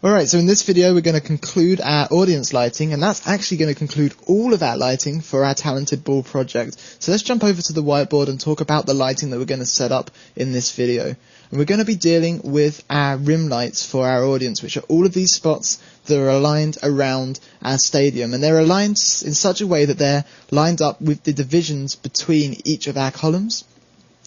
Alright, so in this video we're going to conclude our audience lighting, and that's actually going to conclude all of our lighting for our Talented Ball project. So let's jump over to the whiteboard and talk about the lighting that we're going to set up in this video. And we're going to be dealing with our rim lights for our audience, which are all of these spots that are aligned around our stadium. And they're aligned in such a way that they're lined up with the divisions between each of our columns.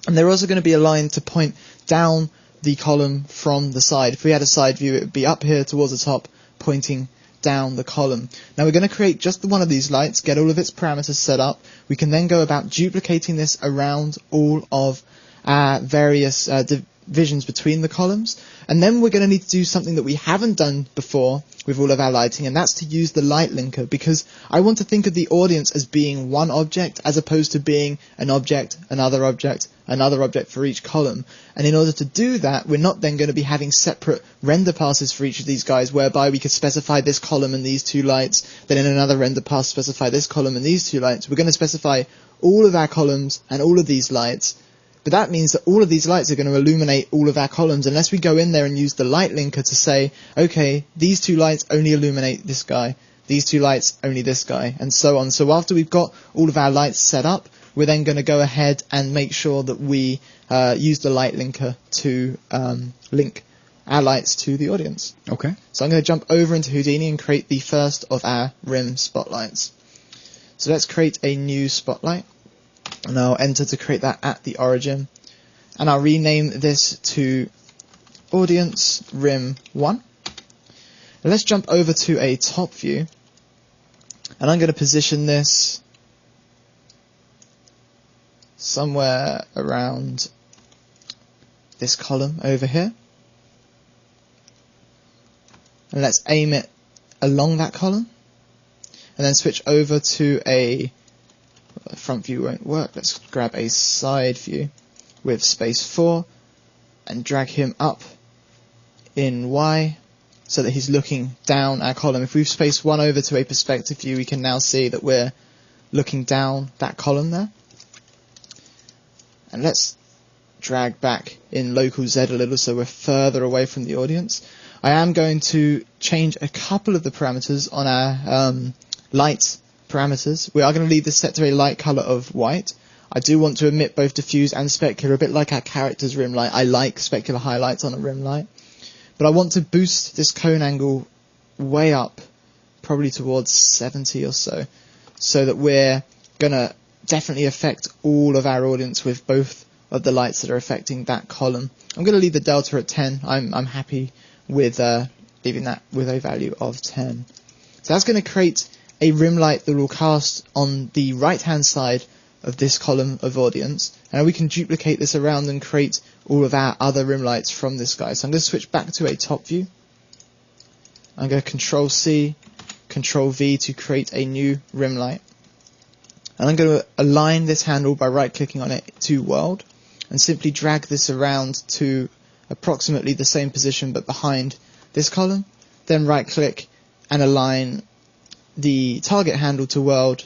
And they're also going to be aligned to point down the column from the side. If we had a side view, it would be up here towards the top, pointing down the column. Now we're going to create just one of these lights, get all of its parameters set up. We can then go about duplicating this around all of our various divisions between the columns. And then we're going to need to do something that we haven't done before with all of our lighting, and that's to use the light linker, because I want to think of the audience as being one object as opposed to being an object, another object for each column. And in order to do that, we're not then going to be having separate render passes for each of these guys, whereby we could specify this column and these two lights, then in another render pass specify this column and these two lights. We're going to specify all of our columns and all of these lights. But that means that all of these lights are going to illuminate all of our columns unless we go in there and use the light linker to say, okay, these two lights only illuminate this guy, these two lights only this guy, and so on. So after we've got all of our lights set up, we're then going to go ahead and make sure that we use the light linker to link our lights to the audience. Okay. So I'm going to jump over into Houdini and create the first of our rim spotlights. So let's create a new spotlight. And I'll enter to create that at the origin, and I'll rename this to Audience Rim 1. And let's jump over to a top view, and I'm going to position this somewhere around this column over here, and let's aim it along that column, and then switch over to a front view won't work. Let's grab a side view with space 4 and drag him up in Y so that he's looking down our column. If we've spaced 1 over to a perspective view, we can now see that we're looking down that column there. And let's drag back in local Z a little so we're further away from the audience. I am going to change a couple of the parameters on our light parameters. We are going to leave this set to a light color of white. I do want to emit both diffuse and specular, a bit like our character's rim light. I like specular highlights on a rim light. But I want to boost this cone angle way up, probably towards 70 or so that we're going to definitely affect all of our audience with both of the lights that are affecting that column. I'm going to leave the delta at 10. I'm happy with leaving that with a value of 10. So that's going to create a rim light that will cast on the right hand side of this column of audience, and we can duplicate this around and create all of our other rim lights from this guy. So I'm going to switch back to a top view. I'm going to Control C, Control V to create a new rim light, and I'm going to align this handle by right clicking on it to world and simply drag this around to approximately the same position but behind this column, then right click and align the target handle to world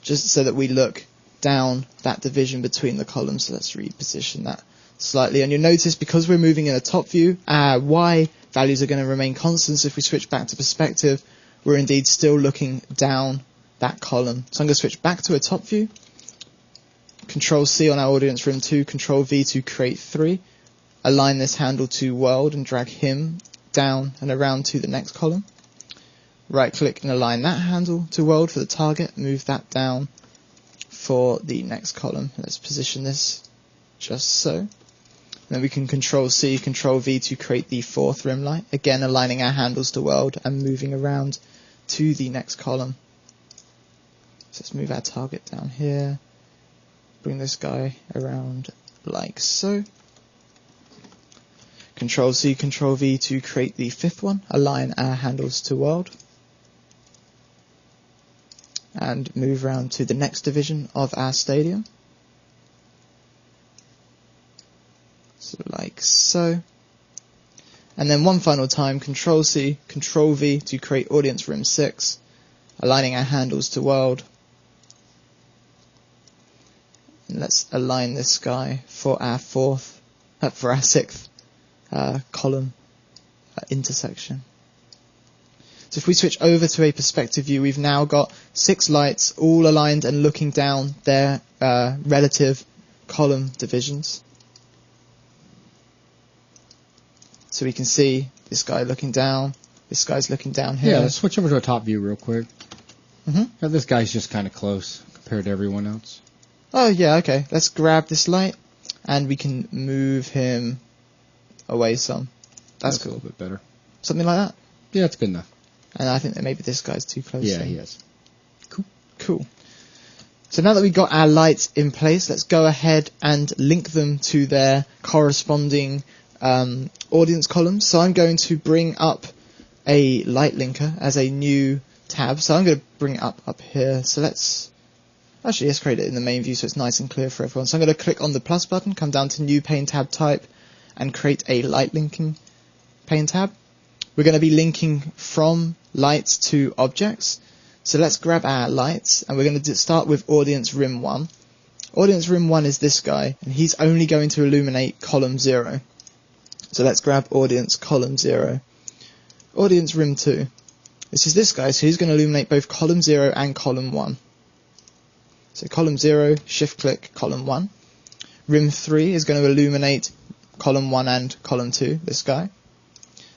just so that we look down that division between the columns. So let's reposition that slightly, and you'll notice because we're moving in a top view, our Y values are going to remain constant. So if we switch back to perspective, we're indeed still looking down that column. So I'm going to switch back to a top view, Control C on our audience rim 2, Control V to create 3, align this handle to world and drag him down and around to the next column. Right click and align that handle to world for the target, move that down for the next column. Let's position this just so. And then we can Control C, Control V to create the fourth rim light, again aligning our handles to world and moving around to the next column. So let's move our target down here, bring this guy around like so. Control C, Control V to create the fifth one, align our handles to world, and move around to the next division of our stadium. So like so. And then one final time, Control C, Control V to create audience rim 6, aligning our handles to world. And let's align this guy for our sixth column intersection. So if we switch over to a perspective view, we've now got 6 lights all aligned and looking down their relative column divisions. So we can see this guy looking down, this guy's looking down here. Yeah, let's switch over to a top view real quick. Mm-hmm. This guy's just kind of close compared to everyone else. Oh yeah, okay. Let's grab this light and we can move him away some. That's cool. A little bit better. Something like that? Yeah, it's good enough. And I think that maybe this guy's too close. Yeah, so. he is. Cool. So now that we've got our lights in place, let's go ahead and link them to their corresponding audience columns. So I'm going to bring up a light linker as a new tab. So I'm going to bring it up here. So let's create it in the main view so it's nice and clear for everyone. So I'm going to click on the plus button, come down to new pane tab type, and create a light linking pane tab. We're going to be linking from lights to objects. So let's grab our lights, and we're going to start with audience rim 1. Audience rim 1 is this guy, and he's only going to illuminate column 0. So let's grab audience column 0. Audience rim 2. This is this guy, so he's going to illuminate both column 0 and column 1. So column 0, shift click column 1. Rim 3 is going to illuminate column 1 and column 2, this guy.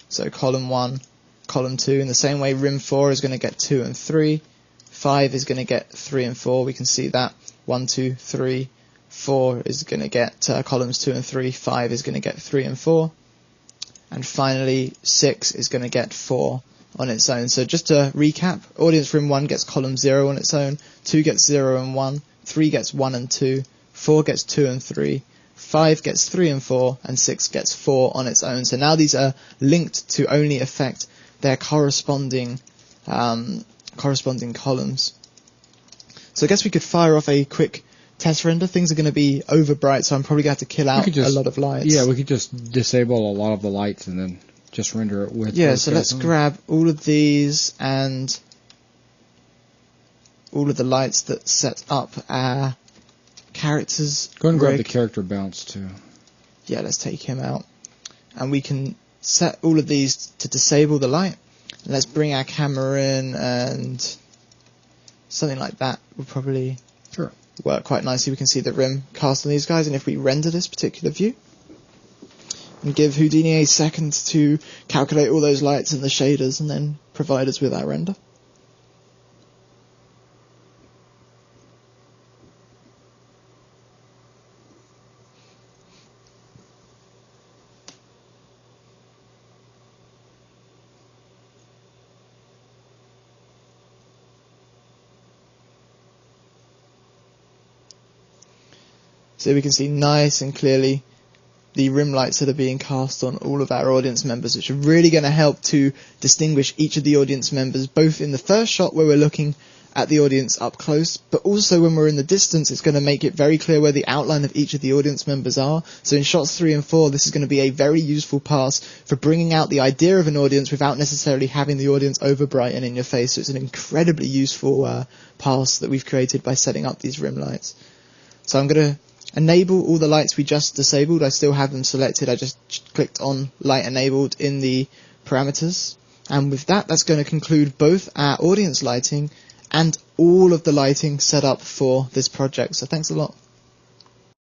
So column 1, column 2. In the same way, rim 4 is going to get 2 and 3. 5 is going to get 3 and 4. We can see that. 1, 2, 3. 4 is going to get columns 2 and 3. 5 is going to get 3 and 4. And finally, 6 is going to get 4 on its own. So just to recap, audience rim 1 gets column 0 on its own. 2 gets 0 and 1. 3 gets 1 and 2. 4 gets 2 and 3. 5 gets 3 and 4, and 6 gets 4 on its own. So now these are linked to only affect their corresponding columns. So I guess we could fire off a quick test render. Things are going to be over bright, so I'm probably going to have to kill out a lot of lights. Yeah, we could just disable a lot of the lights and then just render it with. Yeah, so let's grab all of these and all of the lights that set up our characters. Go ahead and grab the character bounce too. Yeah, let's take him out. And we can set all of these to disable the light. And let's bring our camera in, and something like that will probably work quite nicely. We can see the rim cast on these guys, and if we render this particular view and give Houdini a second to calculate all those lights and the shaders and then provide us with our render. So we can see nice and clearly the rim lights that are being cast on all of our audience members, which are really going to help to distinguish each of the audience members, both in the first shot where we're looking at the audience up close, but also when we're in the distance, it's going to make it very clear where the outline of each of the audience members are. So in shots 3 and 4, this is going to be a very useful pass for bringing out the idea of an audience without necessarily having the audience over bright and in your face. So it's an incredibly useful pass that we've created by setting up these rim lights. So I'm going to enable all the lights we just disabled. I still have them selected. I just clicked on light enabled in the parameters. And with that, that's going to conclude both our audience lighting and all of the lighting set up for this project. So thanks a lot.